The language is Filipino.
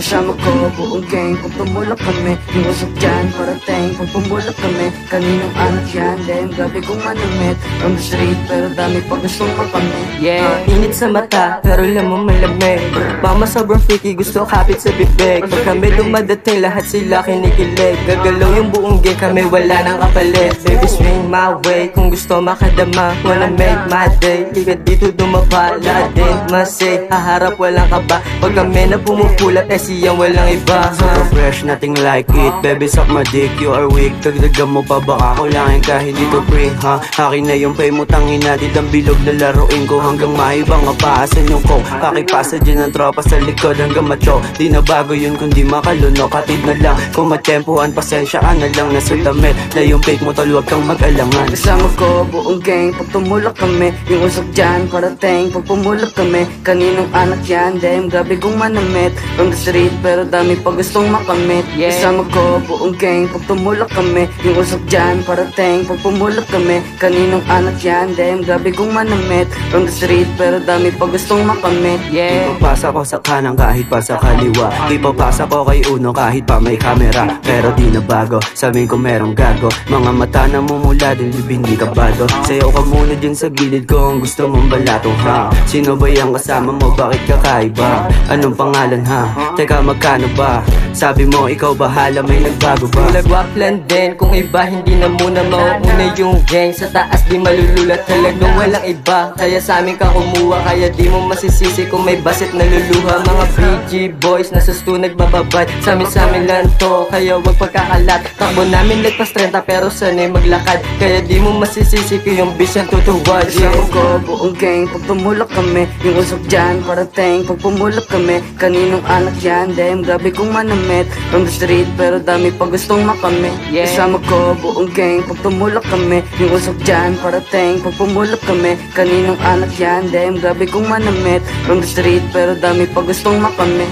Kasama ko buong gang, pag tumulak kami. Yung usap dyan, parating, pag pumulak kami. Kaninong anak yan, damn, grabe kong manamit. From the street, pero dami pa gustong makamit. Yeah, init sa mata, pero alam mo malamig. Mama sobrang freaky, gusto kapit sa bibig. Pag kami dumadating, lahat sila kinikilig. Gagalaw yung buong gang, kami wala nang kapalit. Baby swing my way, kung gusto makadama. Wanna make my day, ligat dito dumapala din. Masay, haharap walang kaba. Pag kami na pumupulat, eh siyang walang iba. So fresh, nothing like it. Baby, suck my dick, you are weak. Dagdagan mo pa, baka kulangin ka, hindi to free, ha? Akin na yung pay mo, tangin natin ang bilog na laruin ko. Hanggang maibang mapaasan yung ko. Kakipasa dyan ang tropa sa likod hanggang macho. Di na bago yun kundi makalunok. Hatid na lang, kung matempuhan, pasensya ka na lang. Nasa damit na yung fake mo, tol, huwag kang mag-alangan. Kasama ko buong gang, pag tumulak kami. Yung usap dyan, parating, pag pumulak kami. Kaninong anak yan, damn, grabe kong manamit. From the street, pero dami pa gustong makamit. Kasama ko buong gang, pag tumulak kami. Yung usap dyan, parating, pag pumulak kami. Kaninong anak yan, damn, grabe kong manamit. From the street, pero dami pa gustong makamit. Ipapasa ko sa kanan kahit pa sa kaliwa. Ipapasa ko kay Uno kahit pa may kamera. Pero di na bago, sabihin ko merong gago. Mga mata na mumula din, bibig hindi kabado. Sayaw ka muna dyan sa gilid ko kung gusto mong balato, ha? Sino ba yung kasama mo, bakit kakaiba? Anong pangalan, ha? Teka, magkano ba? Sabi mo ikaw bahala, may nagbago ba? Nagwaplan din, kung iba hindi na muna mauuna yung gang. Sa taas di malululat, talagang walang iba. Kaya sa amin ka kumuha, kaya di mo masisisi kung may basit na luluha. Mga BG boys na susto nagbababad, sa amin lang to, kaya wag pagkakalat. Takbo namin lagpas 30 pero sanay maglakad, kaya di mo masisisi ko yung bisyang tutuwad. Kasama ko buong gang, pag tumulak kami. Yung usap dyan, parating, pag pumulak kami. Kaninong anak yan, damn, grabe kong manamit. From the street, pero dami pa gustong makamit. Kasama ko buong gang, pag tumulak kami. Yung usap dyan, parating, pag pumulak kami. Kaninong anak yan, damn, grabe kong manamit. From the street, pero dami pa gustong makamit.